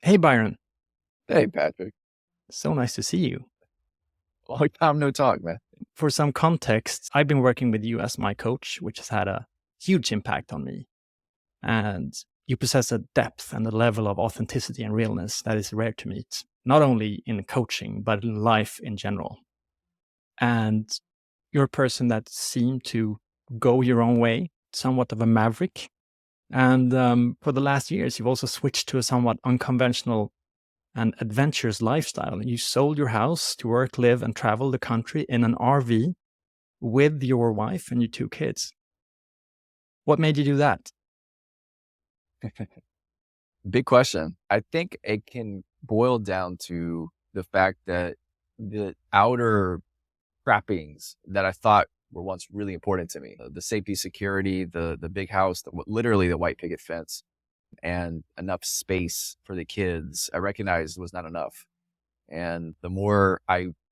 Hey, Byron. Hey, Patrick. So nice to see you. Long time no talk, man. For some context, I've been working with you as my coach, which has had a huge impact on me. And you possess a depth and a level of authenticity and realness that is rare to meet, not only in coaching, but in life in general. And you're a person that seemed to go your own way, somewhat of a maverick. And for the last years, you've also switched to a somewhat unconventional and adventurous lifestyle. You sold your house to work, live, and travel the country in an RV with your wife and your two kids. What made you do that? Big question. I think it can boil down to the fact that the outer trappings that I thought were once really important to me, the safety, security, the big house, literally the white picket fence, and enough space for the kids, I recognized was not enough. And the more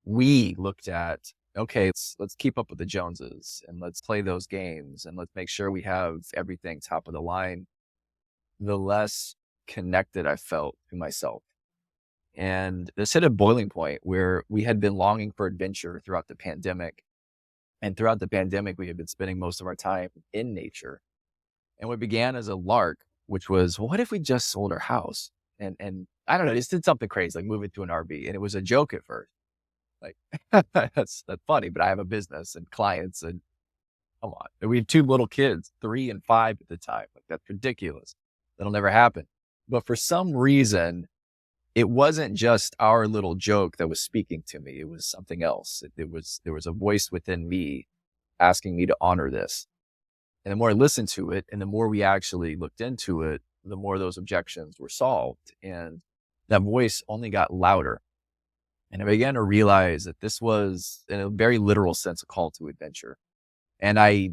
we looked at, okay, let's keep up with the Joneses and let's play those games and let's make sure we have everything top of the line, the less connected I felt to myself. And this hit a boiling point where we had been longing for adventure throughout the pandemic. And throughout the pandemic, we had been spending most of our time in nature. And what began as a lark, which was, well, what if we just sold our house? And I don't know, just did something crazy, like move it to an RV. And it was a joke at first. Like, that's funny, but I have a business and clients and come on. And we have two little kids, 3 and 5 at the time. Like, that's ridiculous. That'll never happen. But for some reason, it wasn't just our little joke that was speaking to me. It was something else. There was a voice within me asking me to honor this. And the more I listened to it and the more we actually looked into it, the more those objections were solved. And that voice only got louder. And I began to realize that this was, in a very literal sense, a call to adventure. And I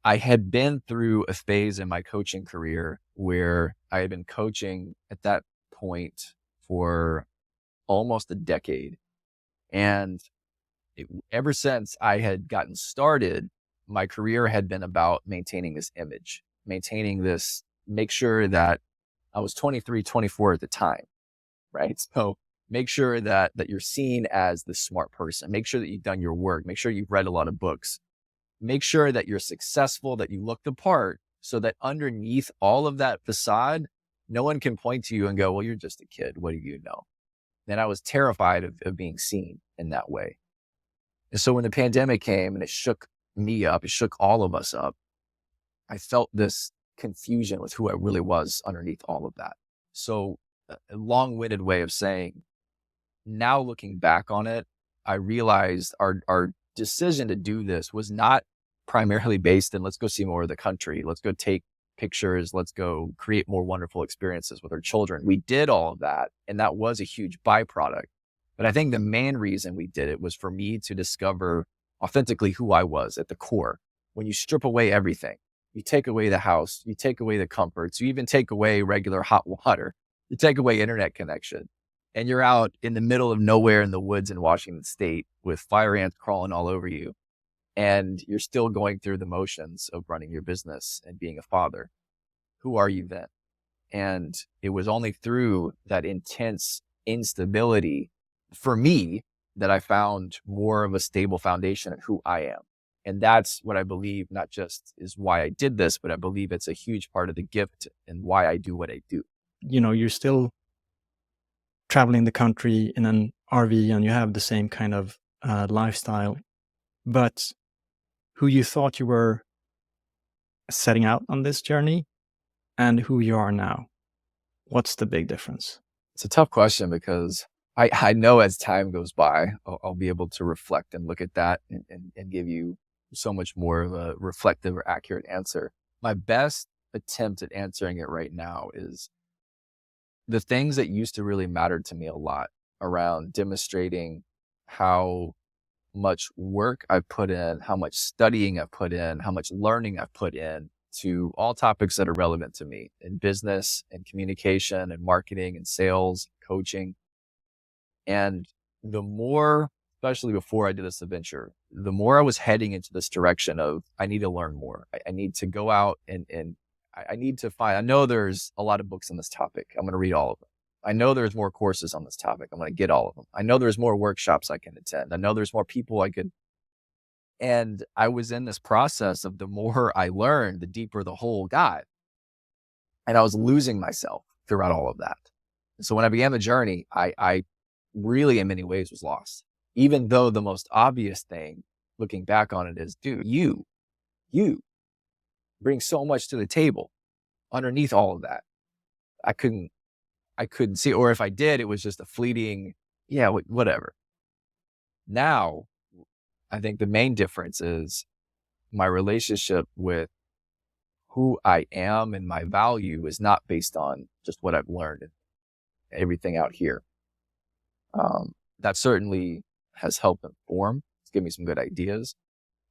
had been through a phase in my coaching career where I had been coaching at that point for almost a decade. And ever since I had gotten started, my career had been about maintaining this image, make sure that I was 23, 24 at the time, right? So make sure that you're seen as the smart person. Make sure that you've done your work. Make sure you've read a lot of books. Make sure that you're successful, that you look the part, so that underneath all of that facade, no one can point to you and go, well, you're just a kid. What do you know? And I was terrified of being seen in that way. And so when the pandemic came and it shook me up, it shook all of us up, I felt this confusion with who I really was underneath all of that. So a long-winded way of saying, now looking back on it, I realized our decision to do this was not primarily based in let's go see more of the country. Let's go take pictures. Let's go create more wonderful experiences with our children. We did all of that. And that was a huge byproduct. But I think the main reason we did it was for me to discover authentically who I was at the core. When you strip away everything, you take away the house, you take away the comforts, you even take away regular hot water, you take away internet connection, and you're out in the middle of nowhere in the woods in Washington State with fire ants crawling all over you. And you're still going through the motions of running your business and being a father. Who are you then? And it was only through that intense instability for me that I found more of a stable foundation of who I am. And that's what I believe not just is why I did this, but I believe it's a huge part of the gift and why I do what I do. You know, you're still traveling the country in an RV and you have the same kind of lifestyle, but who you thought you were setting out on this journey and who you are now, what's the big difference? It's a tough question because I know as time goes by, I'll be able to reflect and look at that and give you so much more of a reflective or accurate answer. My best attempt at answering it right now is the things that used to really matter to me a lot around demonstrating how much work I've put in, how much studying I've put in, how much learning I've put in to all topics that are relevant to me in business and communication and marketing and sales, coaching. And the more, especially before I did this adventure, the more I was heading into this direction of, I need to learn more. I need to go out and I need to find, I know there's a lot of books on this topic. I'm going to read all of them. I know there's more courses on this topic. I'm going to get all of them. I know there's more workshops I can attend. I know there's more people I could. And I was in this process of the more I learned, the deeper the hole got. And I was losing myself throughout all of that. So when I began the journey, I really in many ways was lost, even though the most obvious thing looking back on it is, dude, you bring so much to the table underneath all of that. I couldn't see, or if I did, it was just a fleeting, yeah, whatever. Now, I think the main difference is my relationship with who I am and my value is not based on just what I've learned and everything out here. That certainly has helped inform, it's given me some good ideas,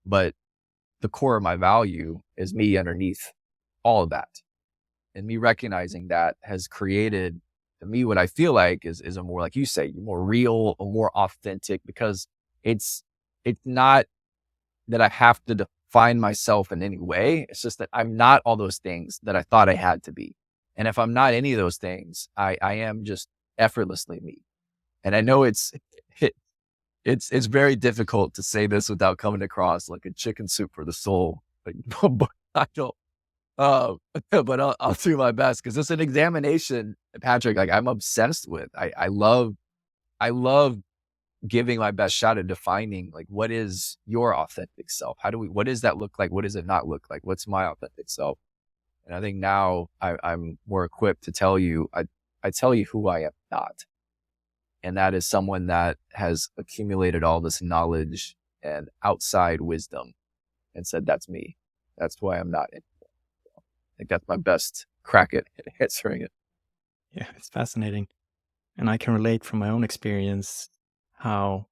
but the core of my value is me underneath all of that. And me recognizing that has created to me what I feel like is a more, like you say, more real or more authentic, because it's not that I have to define myself in any way. It's just that I'm not all those things that I thought I had to be. And if I'm not any of those things, I am just effortlessly me. And I know it's very difficult to say this without coming across like a chicken soup for the soul. Like, but I don't. But I'll do my best, because it's an examination, Patrick. Like, I'm obsessed with. I love giving my best shot at defining, like, what is your authentic self? What does that look like? What does it not look like? What's my authentic self? And I think now I'm more equipped to tell you. I tell you who I am not. And that is someone that has accumulated all this knowledge and outside wisdom and said, that's me. That's why I'm not. I think that's my best crack at answering it. Yeah, it's fascinating. And I can relate from my own experience how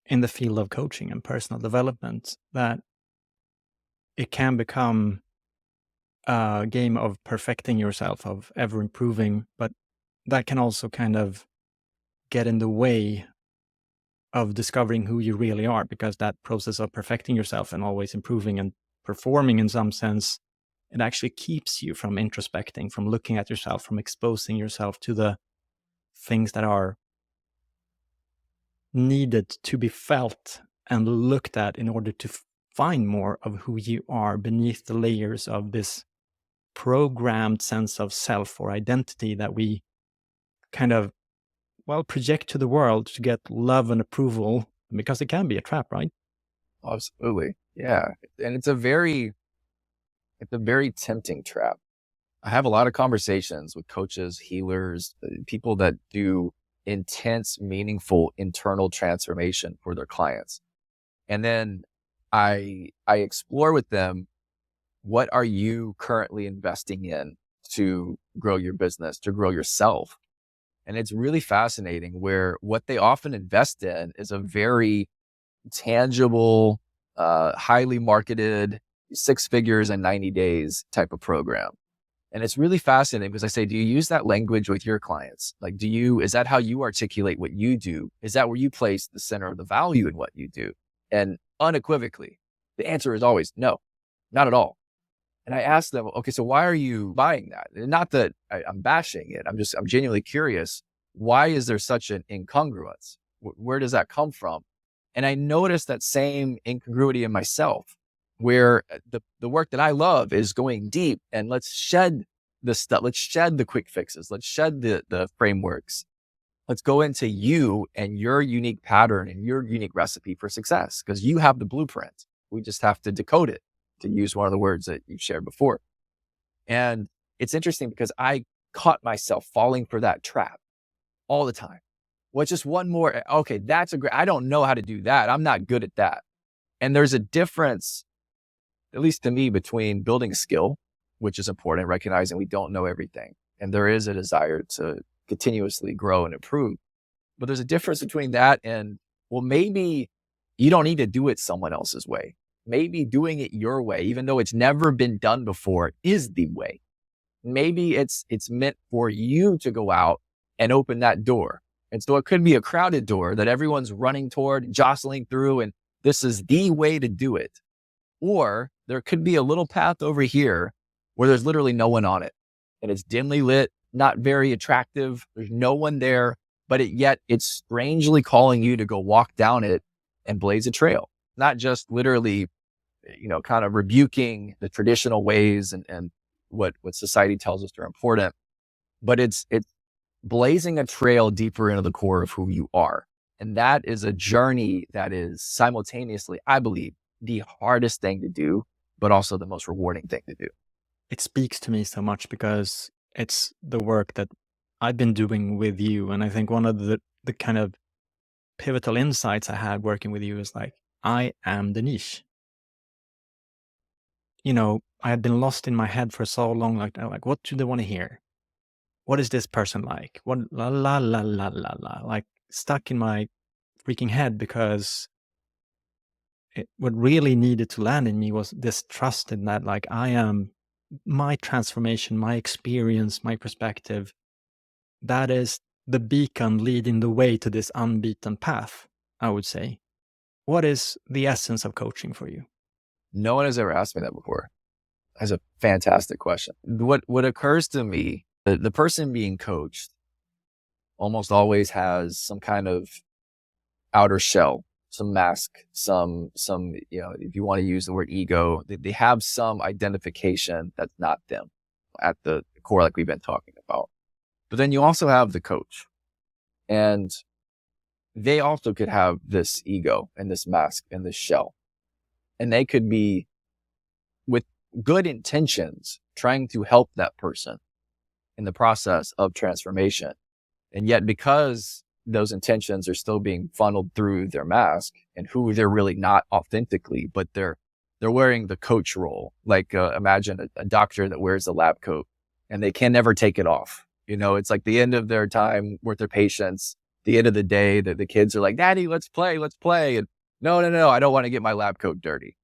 in the field of coaching and personal development that it can become a game of perfecting yourself, of ever improving, but that can also kind of get in the way of discovering who you really are, because that process of perfecting yourself and always improving and performing in some sense, it actually keeps you from introspecting, from looking at yourself, from exposing yourself to the things that are needed to be felt and looked at in order to find more of who you are beneath the layers of this programmed sense of self or identity that we kind of, well, project to the world to get love and approval, because it can be a trap, right? Absolutely. Yeah. And it's a very tempting trap. I have a lot of conversations with coaches, healers, people that do intense, meaningful internal transformation for their clients. And then I explore with them, what are you currently investing in to grow your business, to grow yourself? And it's really fascinating where what they often invest in is a very tangible, highly marketed, 6 figures in 90 days type of program. And it's really fascinating because I say, do you use that language with your clients? Like, is that how you articulate what you do? Is that where you place the center of the value in what you do? And unequivocally, the answer is always no, not at all. And I ask them, okay, so why are you buying that? And not that I'm bashing it. I'm genuinely curious. Why is there such an incongruence? Where does that come from? And I noticed that same incongruity in myself, where the work that I love is going deep, and let's shed the stuff. Let's shed the quick fixes. Let's shed the frameworks. Let's go into you and your unique pattern and your unique recipe for success, because you have the blueprint. We just have to decode it, to use one of the words that you shared before. And it's interesting because I caught myself falling for that trap all the time. Well, it's just one more. Okay, I don't know how to do that. I'm not good at that. And there's a difference, at least to me, between building skill, which is important, recognizing we don't know everything. And there is a desire to continuously grow and improve. But there's a difference between that and, well, maybe you don't need to do it someone else's way. Maybe doing it your way, even though it's never been done before, is the way. Maybe it's meant for you to go out and open that door. And so it could be a crowded door that everyone's running toward, jostling through, and this is the way to do it. Or there could be a little path over here where there's literally no one on it, and it's dimly lit, not very attractive. There's no one there, but yet it's strangely calling you to go walk down it and blaze a trail, not just literally, kind of rebuking the traditional ways and what society tells us are important, but it's blazing a trail deeper into the core of who you are. And that is a journey that is simultaneously, I believe, the hardest thing to do, but also the most rewarding thing to do. It speaks to me so much because it's the work that I've been doing with you. And I think one of the kind of pivotal insights I had working with you is like, I am the niche. I had been lost in my head for so long, like what do they want to hear? What is this person like? What la la la la la la, like stuck in my freaking head because what really needed to land in me was this trust in that, like, I am my transformation, my experience, my perspective. That is the beacon leading the way to this unbeaten path, I would say. What is the essence of coaching for you? No one has ever asked me that before. That's a fantastic question. What occurs to me, the person being coached almost always has some kind of outer shell, some mask, some, if you want to use the word ego, they have some identification that's not them at the core, like we've been talking about. But then you also have the coach, and they also could have this ego and this mask and this shell, and they could be with good intentions trying to help that person in the process of transformation. And yet, because those intentions are still being funneled through their mask and who they're really not authentically, but they're wearing the coach role. Like imagine a doctor that wears a lab coat and they can never take it off. It's like the end of their time with their patients, the end of the day that the kids are like, Daddy, let's play. And no, I don't want to get my lab coat dirty.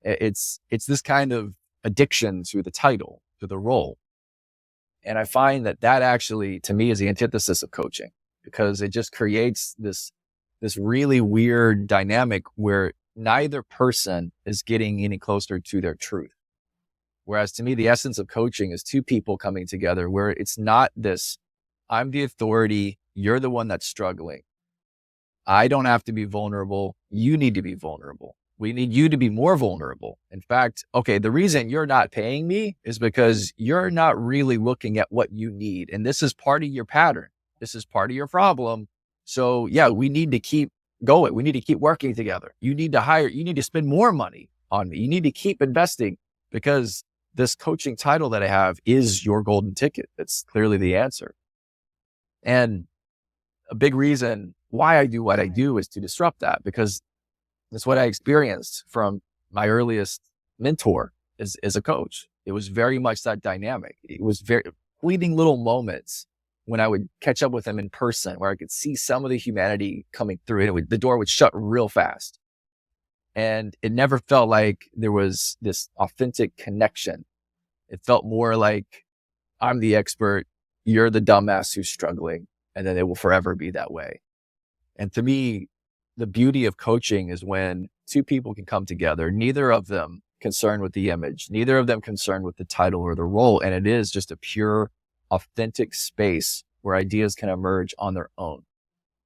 It's this kind of addiction to the title, to the role. And I find that actually, to me, is the antithesis of coaching, because it just creates this really weird dynamic where neither person is getting any closer to their truth. Whereas to me, the essence of coaching is two people coming together where it's not this, I'm the authority, you're the one that's struggling. I don't have to be vulnerable. You need to be vulnerable. We need you to be more vulnerable. In fact, okay, the reason you're not paying me is because you're not really looking at what you need. And this is part of your pattern. This is part of your problem. So yeah, we need to keep going. We need to keep working together. You need to spend more money on me. You need to keep investing, because this coaching title that I have is your golden ticket. It's clearly the answer. And a big reason why I do what I do is to disrupt that, because that's what I experienced from my earliest mentor as a coach. It was very much that dynamic. It was very fleeting little moments when I would catch up with him in person where I could see some of the humanity coming through, and the door would shut real fast. And it never felt like there was this authentic connection. It felt more like, I'm the expert, you're the dumbass who's struggling, and then it will forever be that way. And to me, the beauty of coaching is when two people can come together, neither of them concerned with the image, neither of them concerned with the title or the role. And it is just a pure, authentic space where ideas can emerge on their own.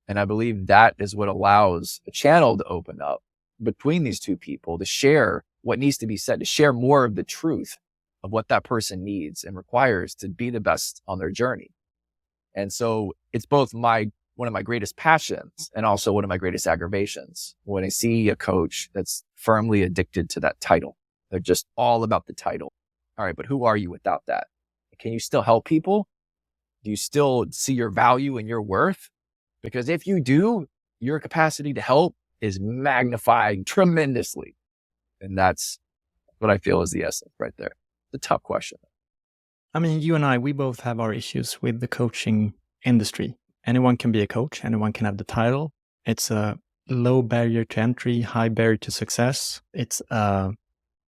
And I believe that is what allows a channel to open up between these two people to share what needs to be said, to share more of the truth of what that person needs and requires to be the best on their journey. And so it's both one of my greatest passions and also one of my greatest aggravations when I see a coach that's firmly addicted to that title. They're just all about the title. All right, but who are you without that? Can you still help people? Do you still see your value and your worth? Because if you do, your capacity to help is magnified tremendously. And that's what I feel is the essence right there. It's a tough question. I mean, you and I, we both have our issues with the coaching industry. Anyone can be a coach. Anyone can have the title. It's a low barrier to entry, high barrier to success. It's an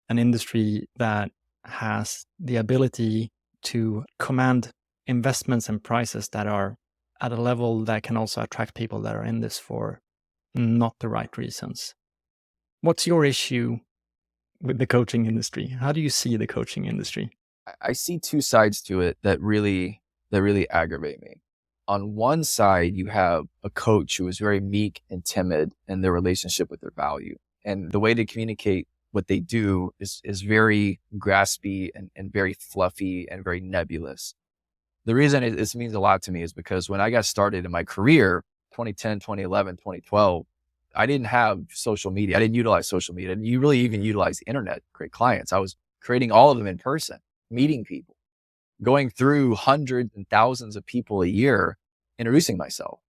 industry that has the ability to command investments and prices that are at a level that can also attract people that are in this for not the right reasons. What's your issue with the coaching industry? How do you see the coaching industry? I see two sides to it that really that really aggravate me. On one side, you have a coach who is very meek and timid in their relationship with their value. And the way they communicate what they do is very graspy and very fluffy and very nebulous. The reason this means a lot to me is because when I got started in my career, 2010, 2011, 2012, I didn't have social media. I didn't utilize social media. You really even utilize the internet to create clients. I was creating all of them in person, meeting people, going through hundreds and thousands of people a year, introducing myself.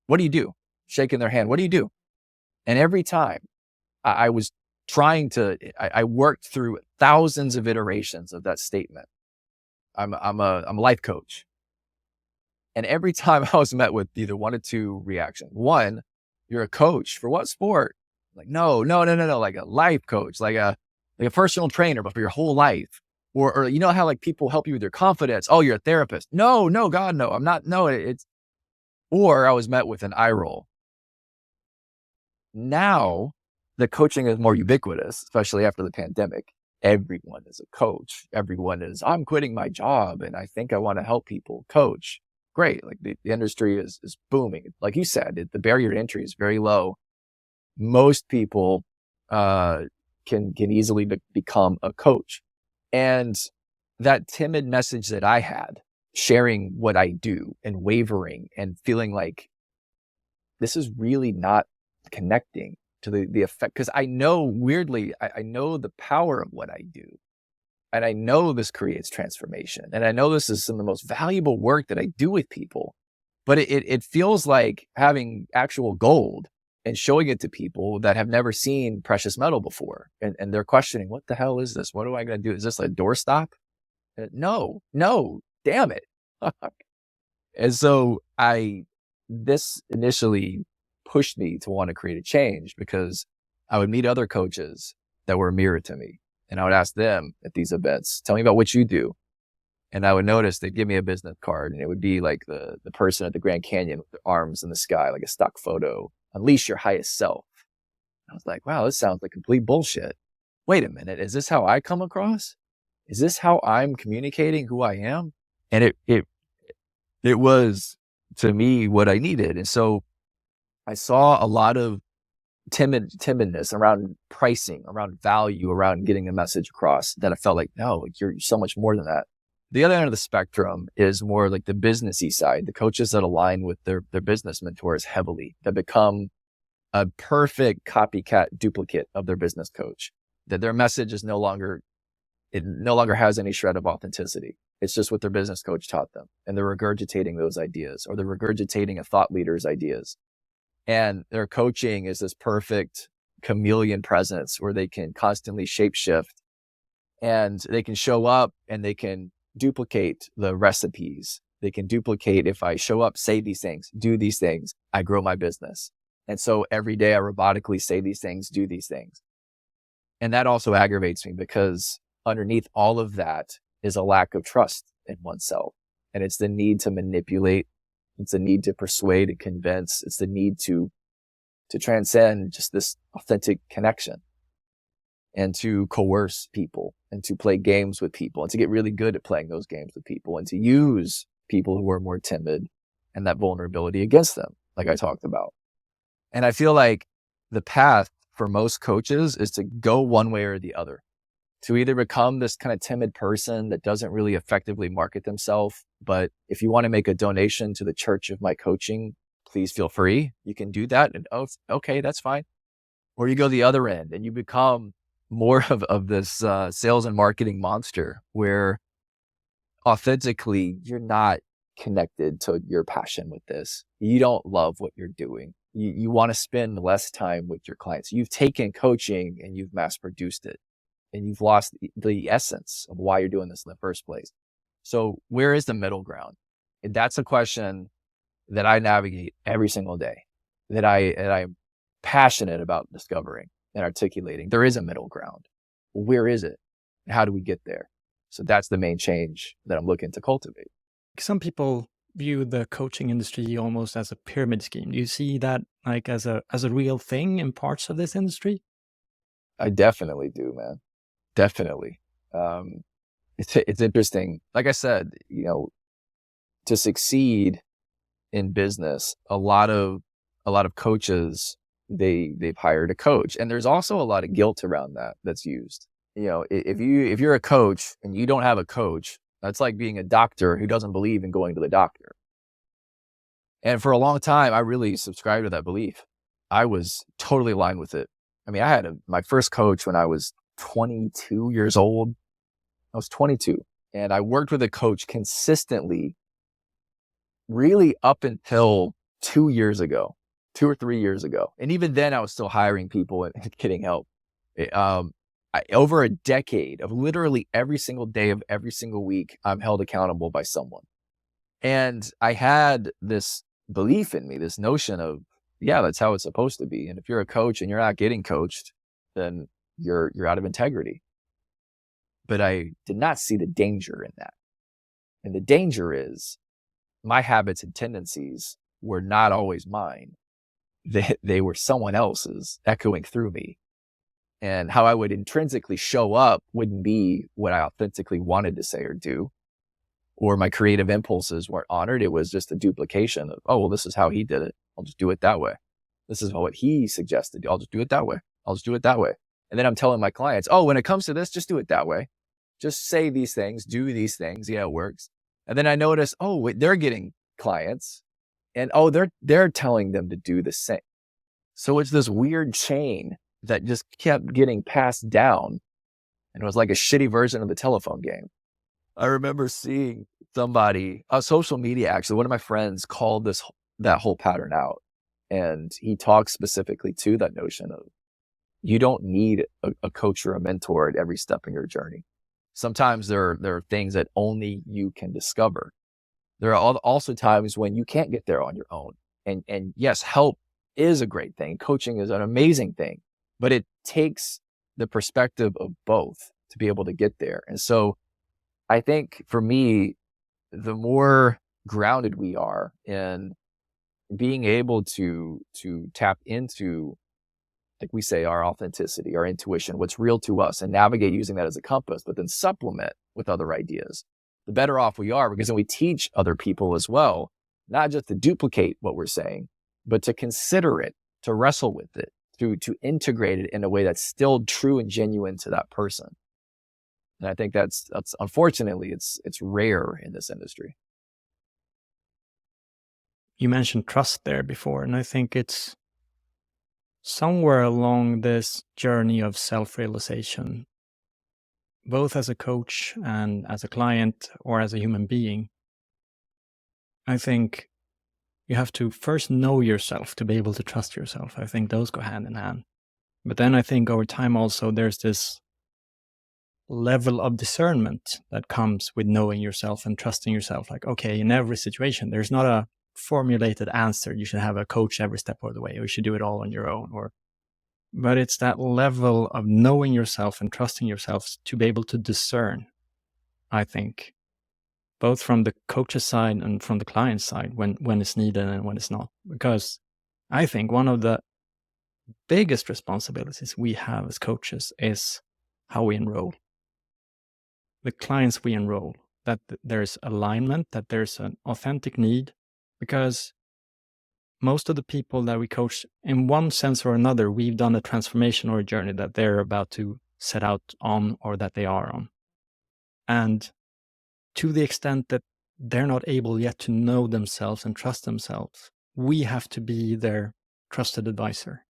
What do you do? Shaking their hand. What do you do? And every time I was I worked through thousands of iterations of that statement. I'm a life coach. And every time I was met with either one or two reactions. One, you're a coach for what sport? Like, no, like a life coach, like a personal trainer, but for your whole life. Or you know how like people help you with your confidence? Oh, you're a therapist. No, God, no, I'm not. No, or I was met with an eye roll. Now, the coaching is more ubiquitous, especially after the pandemic. Everyone is a coach. Everyone is, I'm quitting my job and I think I want to help people. Coach. Great. Like the industry is booming. Like you said, the barrier to entry is very low. Most people can easily become a coach. And that timid message that I had, sharing what I do and wavering and feeling like this is really not connecting to the effect. Because I know weirdly, I know the power of what I do. And I know this creates transformation. And I know this is some of the most valuable work that I do with people. But it feels like having actual gold and showing it to people that have never seen precious metal before. And they're questioning, what the hell is this? What am I going to do? Is this a doorstop? No, damn it. And so this initially pushed me to want to create a change because I would meet other coaches that were a mirror to me. And I would ask them at these events, tell me about what you do. And I would notice they'd give me a business card and it would be like the person at the Grand Canyon with their arms in the sky, like a stock photo, unleash your highest self. I was like, wow, this sounds like complete bullshit. Wait a minute. Is this how I come across? Is this how I'm communicating who I am? And it was to me what I needed. And so I saw a lot of timidness around pricing, around value, around getting a message across that I felt like, no, you're so much more than that. The other end of the spectrum is more like the businessy side, the coaches that align with their business mentors heavily, that become a perfect copycat duplicate of their business coach, that their message is no longer has any shred of authenticity. It's just what their business coach taught them. And they're regurgitating those ideas, or they're regurgitating a thought leader's ideas. And their coaching is this perfect chameleon presence where they can constantly shapeshift and they can show up and they can duplicate the recipes. They can duplicate, if I show up, say these things, do these things, I grow my business. And so every day I robotically say these things, do these things. And that also aggravates me because underneath all of that is a lack of trust in oneself. And it's the need to manipulate. It's the need to persuade and convince. It's the need to transcend just this authentic connection and to coerce people and to play games with people and to get really good at playing those games with people and to use people who are more timid and that vulnerability against them, like I talked about. And I feel like the path for most coaches is to go one way or the other, to either become this kind of timid person that doesn't really effectively market themselves. But if you want to make a donation to the church of my coaching, please feel free. You can do that. And oh, okay, that's fine. Or you go the other end and you become more of this sales and marketing monster where authentically you're not connected to your passion with this. You don't love what you're doing. You want to spend less time with your clients. You've taken coaching and you've mass produced it. And you've lost the essence of why you're doing this in the first place. So where is the middle ground? And that's a question that I navigate every single day, that I'm passionate about discovering and articulating. There is a middle ground. Where is it? How do we get there? So that's the main change that I'm looking to cultivate. Some people view the coaching industry almost as a pyramid scheme. Do you see that like as a real thing in parts of this industry? I definitely do, man. Definitely. It's interesting. Like I said, to succeed in business, a lot of coaches, they've hired a coach, and there's also a lot of guilt around that's used. If you're a coach and you don't have a coach, that's like being a doctor who doesn't believe in going to the doctor. And for a long time, I really subscribed to that belief. I was totally aligned with it. I mean, I had my first coach when I was 22 years old. I was 22, and I worked with a coach consistently, really up until 2 or 3 years ago. And even then I was still hiring people and getting help. Over a decade of literally every single day of every single week, I'm held accountable by someone. And I had this belief in me, this notion of, yeah, that's how it's supposed to be. And if you're a coach and you're not getting coached, then you're out of integrity. But I did not see the danger in that. And the danger is my habits and tendencies were not always mine. They were someone else's echoing through me. And how I would intrinsically show up wouldn't be what I authentically wanted to say or do. Or my creative impulses weren't honored. It was just a duplication of, oh, well, this is how he did it. I'll just do it that way. This is what he suggested. I'll just do it that way. I'll just do it that way. And then I'm telling my clients, oh, when it comes to this, just do it that way. Just say these things, do these things. Yeah, it works. And then I notice, oh, wait, they're getting clients, and oh, they're telling them to do the same. So it's this weird chain that just kept getting passed down, and it was like a shitty version of the telephone game. I remember seeing somebody on social media, actually, one of my friends called that whole pattern out, and he talks specifically to that notion of you don't need a coach or a mentor at every step in your journey. Sometimes there are things that only you can discover. There are also times when you can't get there on your own. And yes, help is a great thing. Coaching is an amazing thing, but it takes the perspective of both to be able to get there. And so I think for me, the more grounded we are in being able to tap into, like we say, our authenticity, our intuition, what's real to us, and navigate using that as a compass, but then supplement with other ideas, the better off we are, because then we teach other people as well, not just to duplicate what we're saying, but to consider it, to wrestle with it, to integrate it in a way that's still true and genuine to that person. And I think that's unfortunately, it's rare in this industry. You mentioned trust there before, and I think it's somewhere along this journey of self-realization, both as a coach and as a client or as a human being, I think you have to first know yourself to be able to trust yourself. I think those go hand in hand. But then I think over time also there's this level of discernment that comes with knowing yourself and trusting yourself. Like, okay, in every situation, there's not a formulated answer. You should have a coach every step of the way, or you should do it all on your own. But it's that level of knowing yourself and trusting yourself to be able to discern, I think, both from the coach's side and from the client's side when it's needed and when it's not. Because I think one of the biggest responsibilities we have as coaches is how we enroll. The clients we enroll, that there's alignment, that there's an authentic need, because most of the people that we coach, in one sense or another, we've done a transformation or a journey that they're about to set out on or that they are on. And to the extent that they're not able yet to know themselves and trust themselves, we have to be their trusted advisor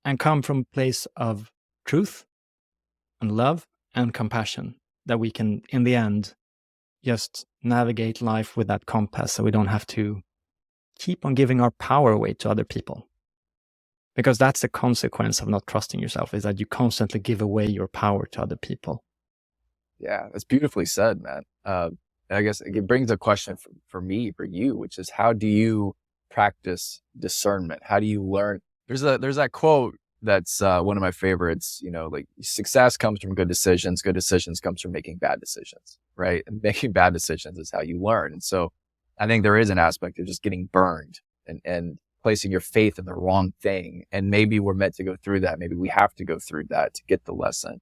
and come from a place of truth and love and compassion, that we can, in the end, just navigate life with that compass, so we don't have to keep on giving our power away to other people. Because that's the consequence of not trusting yourself, is that you constantly give away your power to other people. Yeah, that's beautifully said, man. I guess it brings a question for me, for you, which is, how do you practice discernment? How do you learn? There's that quote that's one of my favorites, like, success comes from good decisions comes from making bad decisions, right? And making bad decisions is how you learn. And so I think there is an aspect of just getting burned and placing your faith in the wrong thing. And maybe we're meant to go through that. Maybe we have to go through that to get the lesson.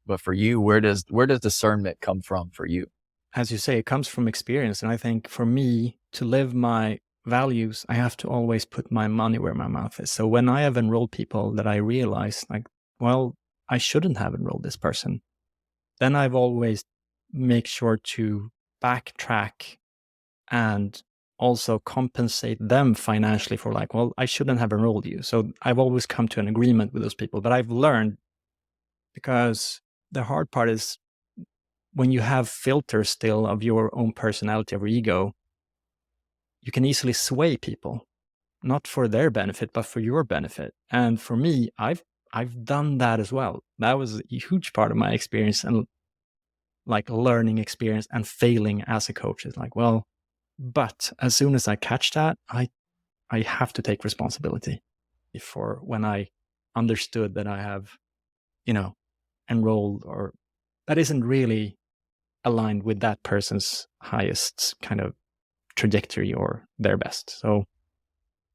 But for you, where does discernment come from for you? as you say, it comes from experience. And I think for me to live my values, I have to always put my money where my mouth is. So when I have enrolled people that I realize, like, well, I shouldn't have enrolled this person, then I've always make sure to backtrack and also compensate them financially for, like, well, I shouldn't have enrolled you. So I've always come to an agreement with those people. But I've learned, because the hard part is when you have filters still of your own personality or ego, you can easily sway people, not for their benefit, but for your benefit. And for me, I've done that as well. That was a huge part of my experience and like learning experience and failing as a coach. Is like, well, but as soon as I catch that, I have to take responsibility for when I understood that I have, enrolled or that isn't really aligned with that person's highest kind of trajectory or their best. So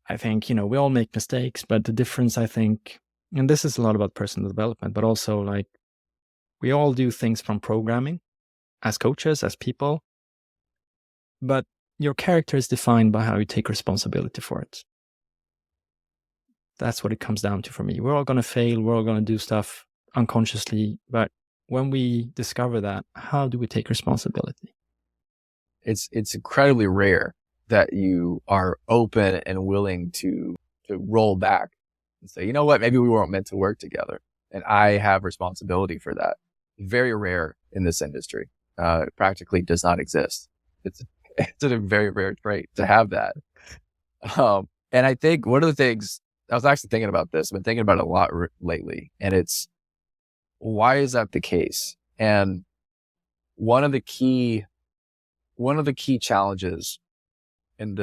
I think, we all make mistakes, but the difference, I think, and this is a lot about personal development, but also like we all do things from programming as coaches, as people, but your character is defined by how you take responsibility for it. That's what it comes down to for me. We're all going to fail. We're all going to do stuff unconsciously. But when we discover that, how do we take responsibility? It's incredibly rare that you are open and willing to roll back and say, you know what, maybe we weren't meant to work together. And I have responsibility for that. Very rare in this industry. It practically does not exist. It's a very rare trait to have that. And I think one of the things, I was actually thinking about this, I've been thinking about it a lot lately, and it's, why is that the case? And one of the key challenges in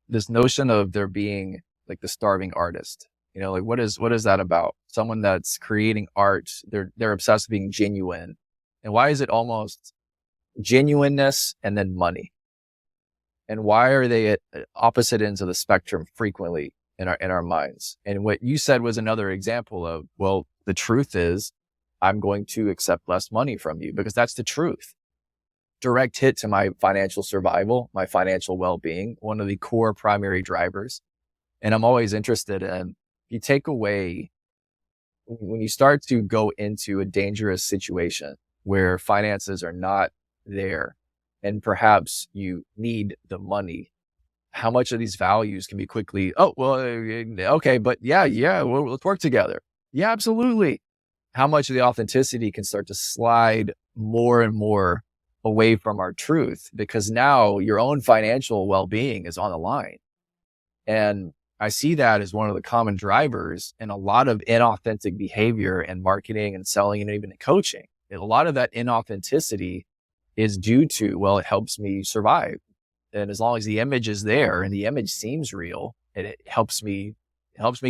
this notion of there being like the starving artist, like what is that about? Someone that's creating art, they're obsessed with being genuine. And why is it almost genuineness and then money? And why are they at opposite ends of the spectrum frequently in our minds? And what you said was another example of, well, the truth is I'm going to accept less money from you because that's the truth. Direct hit to my financial survival, my financial well-being, one of the core primary drivers. And I'm always interested in, you take away, when you start to go into a dangerous situation where finances are not there, and perhaps you need the money, how much of these values can be quickly, oh, well, okay, but yeah, well, let's work together. Yeah, absolutely. How much of the authenticity can start to slide more and more away from our truth, because now your own financial well-being is on the line. And I see that as one of the common drivers in a lot of inauthentic behavior and marketing and selling and even in coaching. And a lot of that inauthenticity is due to, well, it helps me survive. And as long as the image is there and the image seems real, and it helps me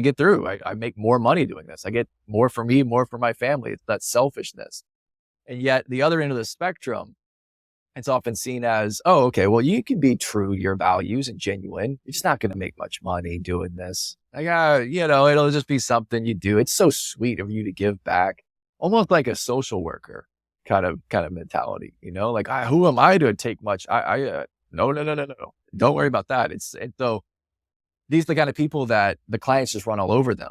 get through. I make more money doing this. I get more for me, more for my family. It's that selfishness. And yet the other end of the spectrum, it's often seen as, oh, okay, well, you can be true to your values and genuine. You're just not going to make much money doing this. Like, it'll just be something you do. It's so sweet of you to give back, almost like a social worker kind of mentality, like, who am I to take much? No. Don't worry about that. So these are the kind of people that the clients just run all over them.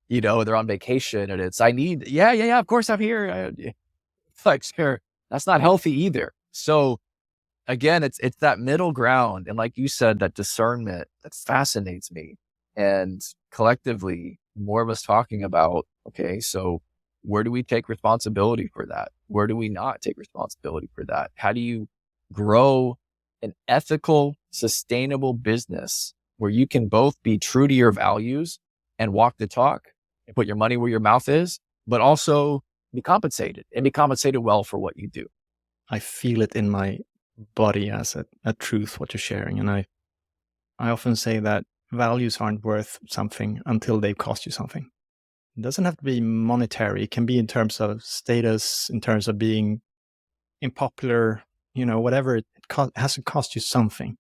They're on vacation and it's, of course I'm here. It's like, sure, that's not healthy either. So again, it's that middle ground. And like you said, that discernment, that fascinates me. And collectively, more of us talking about, okay, so where do we take responsibility for that? Where do we not take responsibility for that? How do you grow an ethical, sustainable business where you can both be true to your values and walk the talk and put your money where your mouth is, but also be compensated and be compensated well for what you do? I feel it in my body as a truth, what you're sharing. And I often say that values aren't worth something until they cost you something. It doesn't have to be monetary. It can be in terms of status, in terms of being unpopular, whatever. It has to cost you something.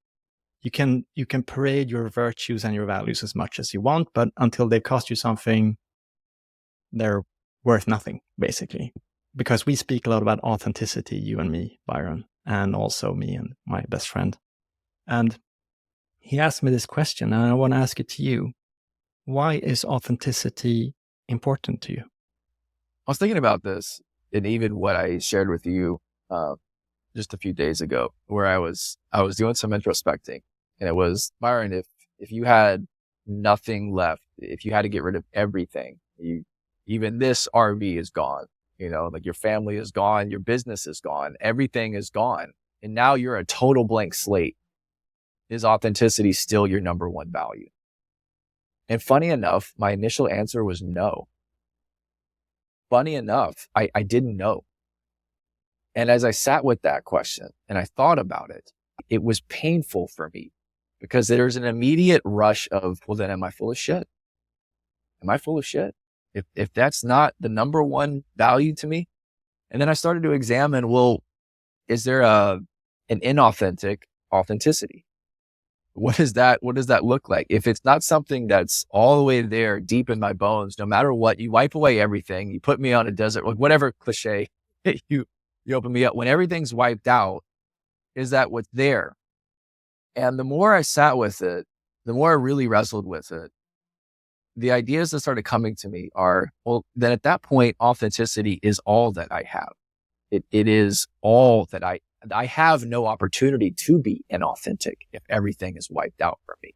You can parade your virtues and your values as much as you want, but until they cost you something, they're worth nothing, basically. Because we speak a lot about authenticity, you and me, Byron. and also me and my best friend. And he asked me this question, and I want to ask it to you. Why is authenticity important to you? I was thinking about this and even what I shared with you uh, just a few days ago, where I was doing some introspecting, and it was, Byron, if you had nothing left, if you had to get rid of everything, even this RV is gone, like your family is gone, your business is gone, everything is gone, and now you're a total blank slate. Is authenticity still your number one value? And funny enough, my initial answer was no. Funny enough, I didn't know. And as I sat with that question and I thought about it, it was painful for me because there's an immediate rush of, well, then am I full of shit? Am I full of shit? If that's not the number one value to me? And then I started to examine, well, is there an inauthentic authenticity? What does that look like? If it's not something that's all the way there deep in my bones, no matter what, you wipe away everything, you put me on a desert, like whatever cliche you open me up, when everything's wiped out, is that what's there? And the more I sat with it, the more I really wrestled with it, the ideas that started coming to me are, well, then at that point, authenticity is all that I have. It is all that I have no opportunity to be inauthentic if everything is wiped out from me.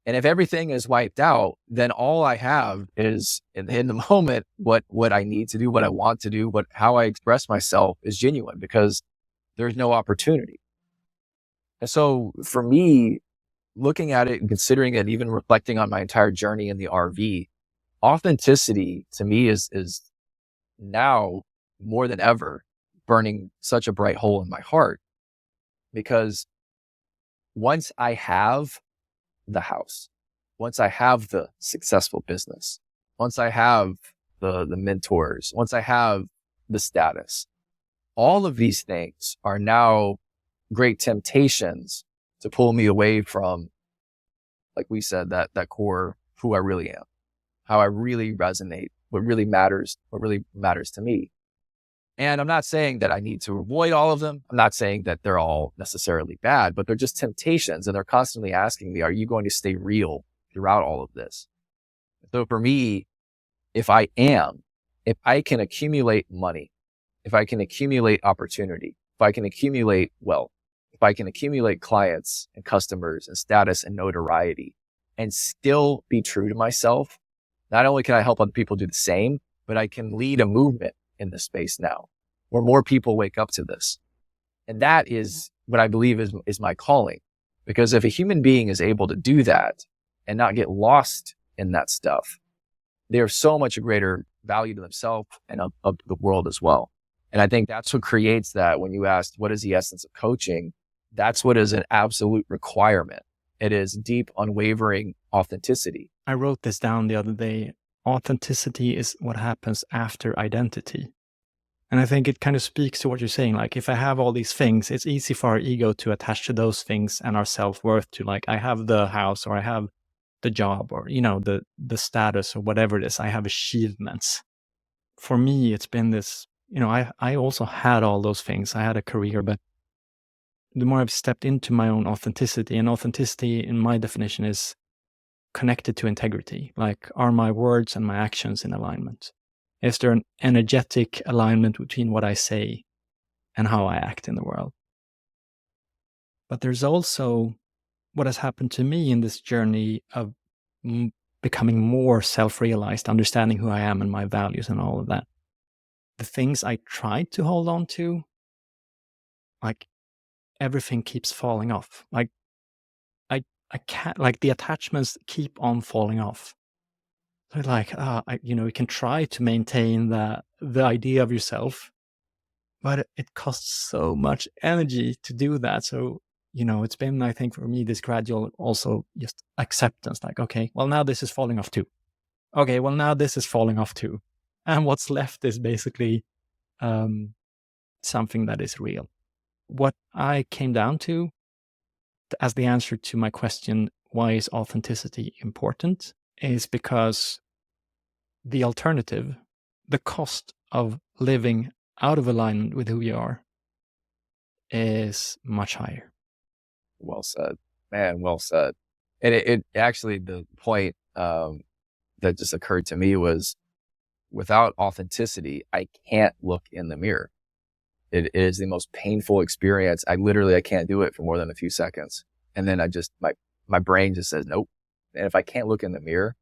And if everything is wiped out, then all I have is in the moment, what I need to do, what I want to do, how I express myself is genuine because there's no opportunity. And so for me, looking at it and considering it, even reflecting on my entire journey in the RV, authenticity to me is now more than ever burning such a bright hole in my heart, because once I have the house, once I have the successful business, once I have the mentors, once I have the status, all of these things are now great temptations to pull me away from, like we said, that core, who I really am, how I really resonate, what really matters to me. And I'm not saying that I need to avoid all of them. I'm not saying that they're all necessarily bad, but they're just temptations. And they're constantly asking me, are you going to stay real throughout all of this? So for me, if I can accumulate money, if I can accumulate opportunity, if I can accumulate wealth, if I can accumulate clients and customers and status and notoriety and still be true to myself, not only can I help other people do the same, but I can lead a movement in this space now where more people wake up to this. And that is what I believe is my calling. Because if a human being is able to do that and not get lost in that stuff, they're so much a greater value to themselves and of the world as well. And I think that's what creates that. When you asked, what is the essence of coaching? That's what is an absolute requirement. It is deep, unwavering authenticity. I wrote this down the other day. Authenticity is what happens after identity. And I think it kind of speaks to what you're saying. Like, if I have all these things, it's easy for our ego to attach to those things and our self-worth to, like, I have the house, or I have the job, or, the status, or whatever it is. I have achievements. For me, it's been this, I also had all those things. I had a career, but the more I've stepped into my own authenticity, and authenticity in my definition is connected to integrity. Like, are my words and my actions in alignment? Is there an energetic alignment between what I say and how I act in the world? But there's also what has happened to me in this journey of becoming more self-realized, understanding who I am and my values and all of that. The things I tried to hold on to, like, everything keeps falling off. Like, I can't, like, the attachments keep on falling off. So like, you can try to maintain the idea of yourself, but it costs so much energy to do that. So, it's been, I think, for me, this gradual also just acceptance. Like, okay, well, now this is falling off too. Okay, well, now this is falling off too. And what's left is basically something that is real. What I came down to as the answer to my question, why is authenticity important, is because the alternative, the cost of living out of alignment with who you are, is much higher. Well said, man. Well said. And it actually, the point that just occurred to me was, without authenticity, I can't look in the mirror. It is the most painful experience. I can't do it for more than a few seconds. And then my brain just says, nope. And if I can't look in the mirror,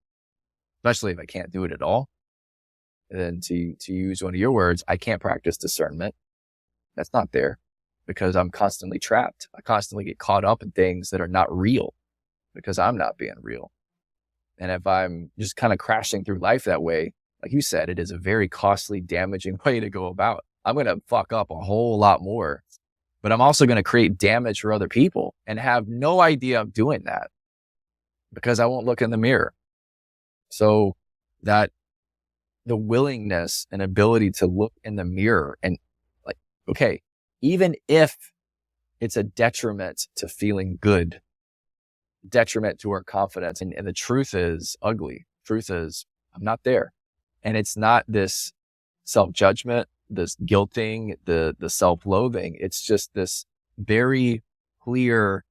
especially if I can't do it at all, then to use one of your words, I can't practice discernment. That's not there, because I'm constantly trapped. I constantly get caught up in things that are not real because I'm not being real. And if I'm just kind of crashing through life that way, like you said, it is a very costly, damaging way to go about. I'm going to fuck up a whole lot more, but I'm also going to create damage for other people and have no idea I'm doing that because I won't look in the mirror. So that the willingness and ability to look in the mirror and like, okay, even if it's a detriment to feeling good, detriment to our confidence, and the truth is ugly. Truth is, I'm not there. And it's not this self-judgment, this guilting, the self-loathing. It's just this very clear,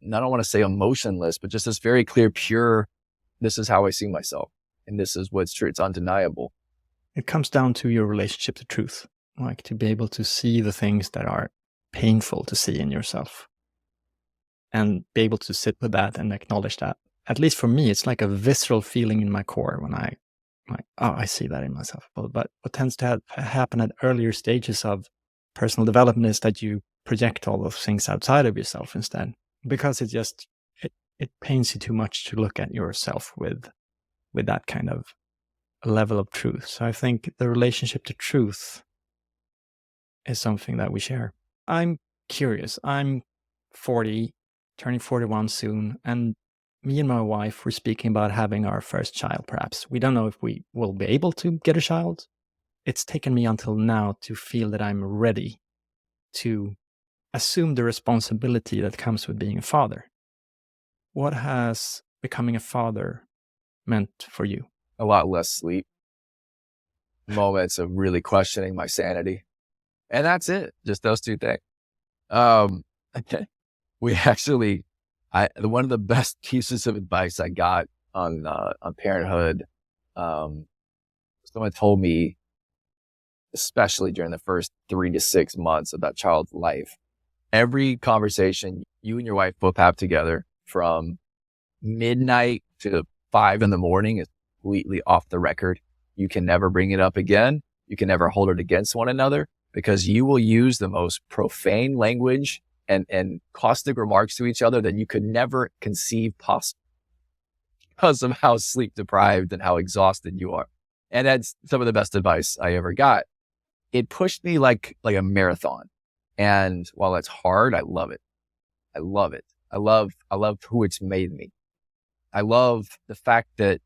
I don't want to say emotionless, but just this very clear, pure, this is how I see myself. And this is what's true. It's undeniable. It comes down to your relationship to truth, like to be able to see the things that are painful to see in yourself and be able to sit with that and acknowledge that. At least for me, it's like a visceral feeling in my core when I see that in myself. But what tends to happen at earlier stages of personal development is that you project all those things outside of yourself instead, because it pains you too much to look at yourself with that kind of level of truth. So I think the relationship to truth is something that we share. I'm curious. I'm 40, turning 41 soon, and me and my wife were speaking about having our first child, perhaps. We don't know if we will be able to get a child. It's taken me until now to feel that I'm ready to assume the responsibility that comes with being a father. What has becoming a father meant for you? A lot less sleep, moments of really questioning my sanity. And that's it. Just those two things. We actually, one of the best pieces of advice I got on parenthood, someone told me, especially during the first 3 to 6 months of that child's life, every conversation you and your wife both have together from midnight to 5 a.m. is completely off the record. You can never bring it up again. You can never hold it against one another, because you will use the most profane language and caustic remarks to each other that you could never conceive possible, because of how sleep deprived and how exhausted you are. And that's some of the best advice I ever got. It pushed me like a marathon. And while it's hard, I love it. I love it. I love who it's made me. I love the fact that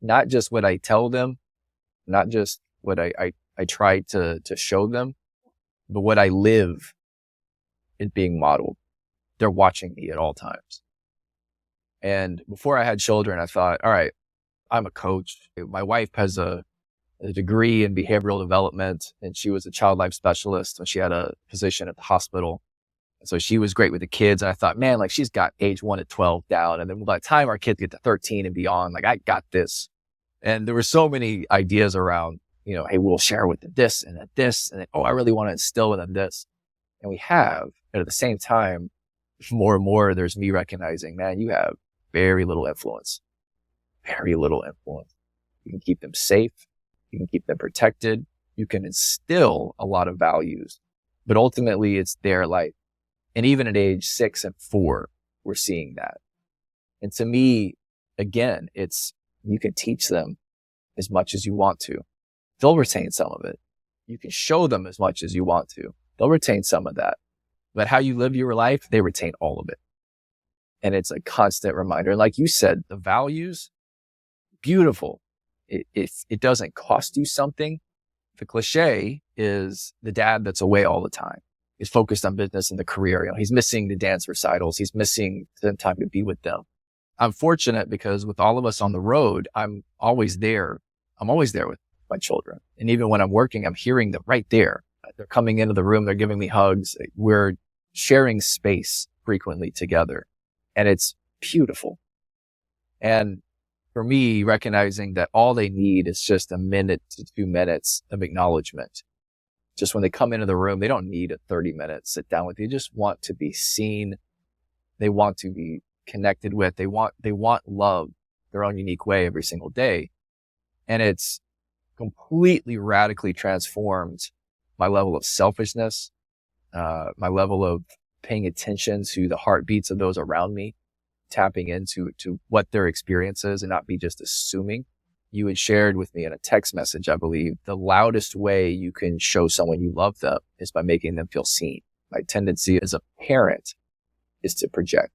not just what I tell them, not just what I try to show them, but what I live is being modeled. They're watching me at all times. And before I had children, I thought, all right, I'm a coach. My wife has a degree in behavioral development, and she was a child life specialist when she had a position at the hospital. So she was great with the kids. And I thought, man, like she's got age 1 to 12 down. And then by the time our kids get to 13 and beyond, like I got this. And there were so many ideas around, hey, we'll share with them this and this. And then, I really want to instill with them this. And we have, and at the same time, more and more, there's me recognizing, man, you have very little influence. Very little influence. You can keep them safe. You can keep them protected. You can instill a lot of values, but ultimately it's their life. And even at age 6 and 4, we're seeing that. And to me, again, it's, you can teach them as much as you want to. They'll retain some of it. You can show them as much as you want to. They'll retain some of that. But how you live your life, they retain all of it. And it's a constant reminder. And like you said, the values, beautiful. It doesn't cost you something. The cliche is the dad that's away all the time. He's focused on business and the career. He's missing the dance recitals. He's missing the time to be with them. I'm fortunate because with all of us on the road, I'm always there. I'm always there with my children. And even when I'm working, I'm hearing them right there. They're coming into the room. They're giving me hugs. We're sharing space frequently together, and it's beautiful. And for me, recognizing that all they need is just a minute to 2 minutes of acknowledgement. Just when they come into the room, they don't need a 30-minute sit down with you. They just want to be seen. They want to be connected with. They want love their own unique way every single day. And it's completely radically transformed my level of selfishness, my level of paying attention to the heartbeats of those around me, tapping into what their experience is and not be just assuming. You had shared with me in a text message, I believe, the loudest way you can show someone you love them is by making them feel seen. My tendency as a parent is to project.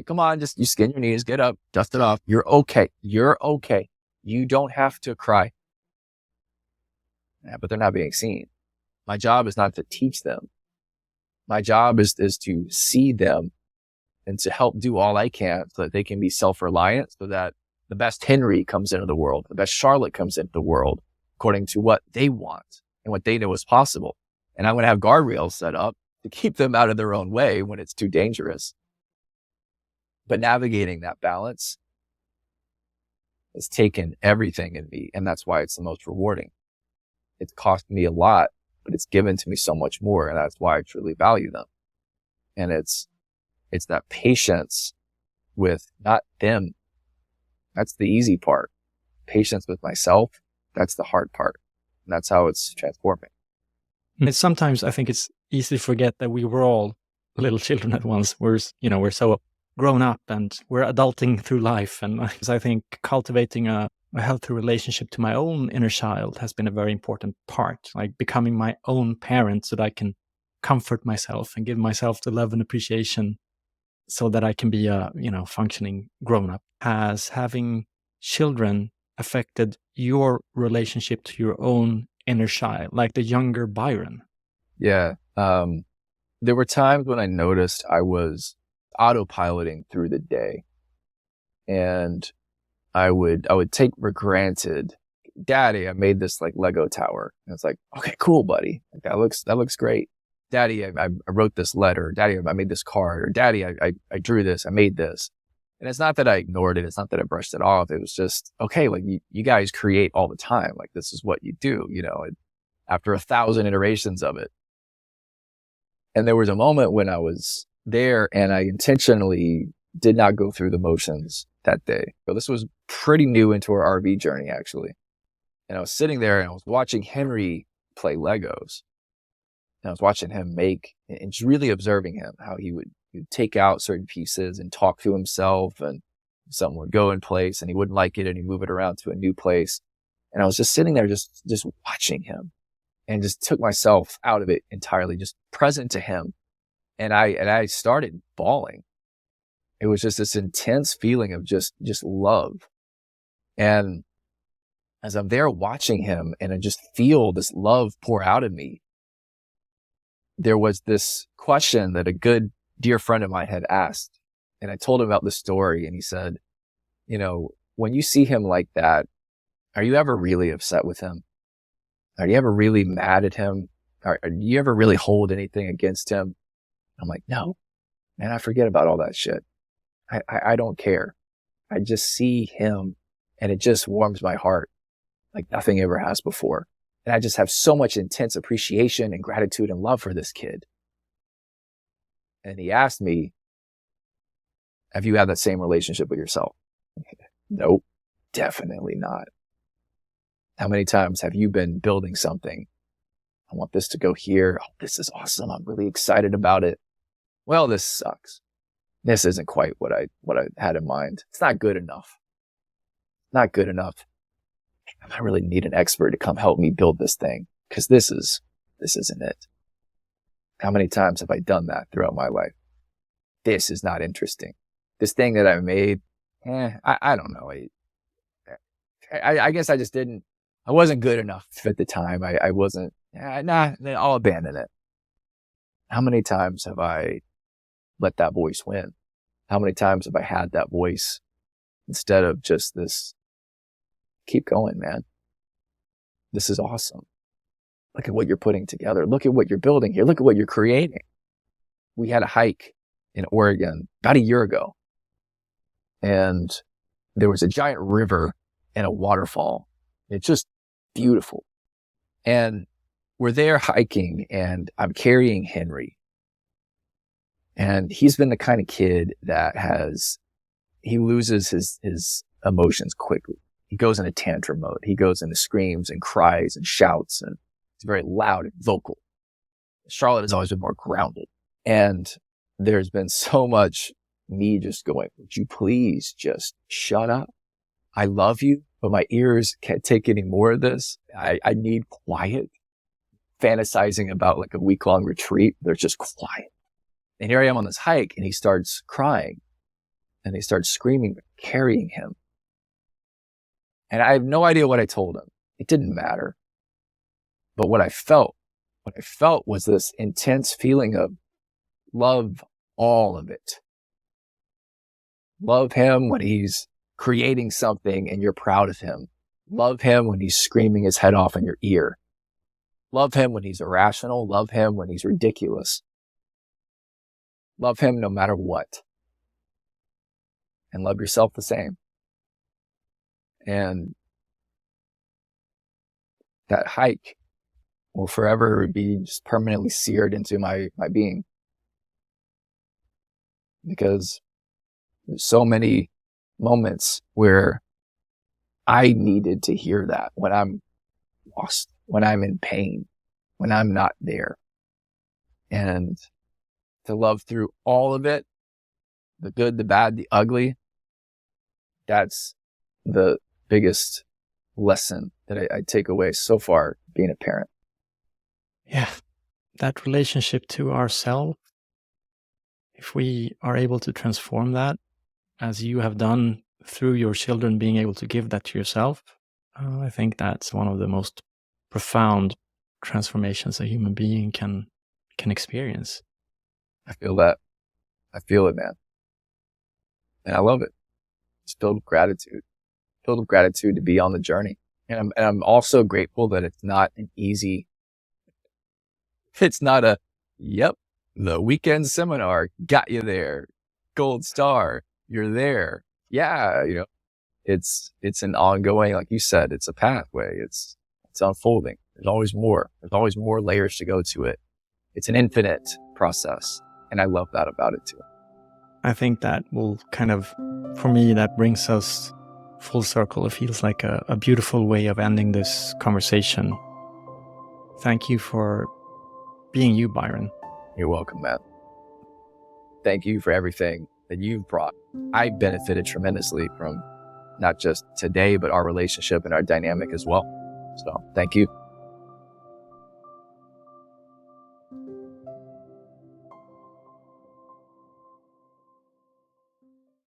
Come on, just you skin your knees, get up, dust it off. You're okay. You're okay. You don't have to cry. Yeah, but they're not being seen. My job is not to teach them. My job is to see them and to help do all I can so that they can be self-reliant, so that the best Henry comes into the world, the best Charlotte comes into the world according to what they want and what they know is possible. And I'm going to have guardrails set up to keep them out of their own way when it's too dangerous. But navigating that balance has taken everything in me, and that's why it's the most rewarding. It's cost me a lot, but it's given to me so much more, and that's why I truly value them. And it's that patience with not them. That's the easy part. Patience with myself, that's the hard part. And that's how it's transforming. And sometimes I think it's easy to forget that we were all little children at once. We're so grown up and we're adulting through life. And I think cultivating a healthy relationship to my own inner child has been a very important part, like becoming my own parent so that I can comfort myself and give myself the love and appreciation so that I can be a, functioning grown up. Has having children affected your relationship to your own inner child, like the younger Byron? Yeah. There were times when I noticed I was autopiloting through the day, and I would take for granted, Daddy, I made this like Lego tower. And it's like, okay, cool, buddy. Like, that looks great. Daddy, I wrote this letter. Daddy, I made this card. Or Daddy, I drew this. I made this. And it's not that I ignored it. It's not that I brushed it off. It was just, okay, like you guys create all the time. Like this is what you do, and after 1,000 iterations of it. And there was a moment when I was there and I intentionally did not go through the motions that day. So this was pretty new into our RV journey, actually. And I was sitting there and I was watching Henry play Legos. And I was watching him make, and just really observing him, how he would take out certain pieces and talk to himself, and something would go in place and he wouldn't like it and he'd move it around to a new place. And I was just sitting there, just watching him, and just took myself out of it entirely, just present to him. And I started bawling. It was just this intense feeling of just love. And as I'm there watching him and I just feel this love pour out of me, there was this question that a good dear friend of mine had asked. And I told him about the story, and he said, when you see him like that, are you ever really upset with him? Are you ever really mad at him? Do you ever really hold anything against him? I'm like, no, man, I forget about all that shit. I don't care. I just see him and it just warms my heart like nothing ever has before. And I just have so much intense appreciation and gratitude and love for this kid. And he asked me, have you had that same relationship with yourself? Nope, definitely not. How many times have you been building something? I want this to go here. Oh, this is awesome. I'm really excited about it. Well, this sucks. This isn't quite what I had in mind. It's not good enough. Not good enough. I really need an expert to come help me build this thing, because this isn't it. How many times have I done that throughout my life? This is not interesting. This thing that I made, I don't know. I guess I just didn't. I wasn't good enough at the time. I wasn't. I'll abandon it. How many times have I let that voice win? How many times have I had that voice instead of just this, keep going, man. This is awesome. look at what you're putting together. Look at what you're building here. Look at what you're creating. We had a hike in Oregon about a year ago, and there was a giant river and a waterfall. It's just beautiful. And we're there hiking, and I'm carrying Henry. And he's been the kind of kid that he loses his emotions quickly. He goes into tantrum mode. He goes into screams and cries and shouts, and he's very loud and vocal. Charlotte has always been more grounded. And there's been so much me just going, would you please just shut up? I love you, but my ears can't take any more of this. I need quiet. Fantasizing about like a week-long retreat. There's just quiet. And here I am on this hike, and he starts crying, and he starts screaming, carrying him. And I have no idea what I told him. It didn't matter. But what I felt was this intense feeling of love all of it. Love him when he's creating something and you're proud of him. Love him when he's screaming his head off in your ear. Love him when he's irrational. Love him when he's ridiculous. Love him no matter what. And love yourself the same. And that hike will forever be just permanently seared into my being. Because there's so many moments where I needed to hear that when I'm lost, when I'm in pain, when I'm not there. And to love through all of it, the good, the bad, the ugly, that's the biggest lesson that I take away so far being a parent. Yeah, that relationship to ourselves, if we are able to transform that, as you have done through your children, being able to give that to yourself, I think that's one of the most profound transformations a human being can experience. I feel that. I feel it, man. And I love it. It's filled with gratitude. Filled with gratitude to be on the journey. And I'm also grateful that it's not yep, the weekend seminar got you there. Gold star, you're there. Yeah, it's an ongoing, like you said, it's a pathway. It's unfolding. There's always more. There's always more layers to go to it. It's an infinite process. And I love that about it too. I think that will for me, that brings us full circle. It feels like a beautiful way of ending this conversation. Thank you for being you, Byron. You're welcome, man. Thank you for everything that you've brought. I benefited tremendously from not just today, but our relationship and our dynamic as well. So thank you.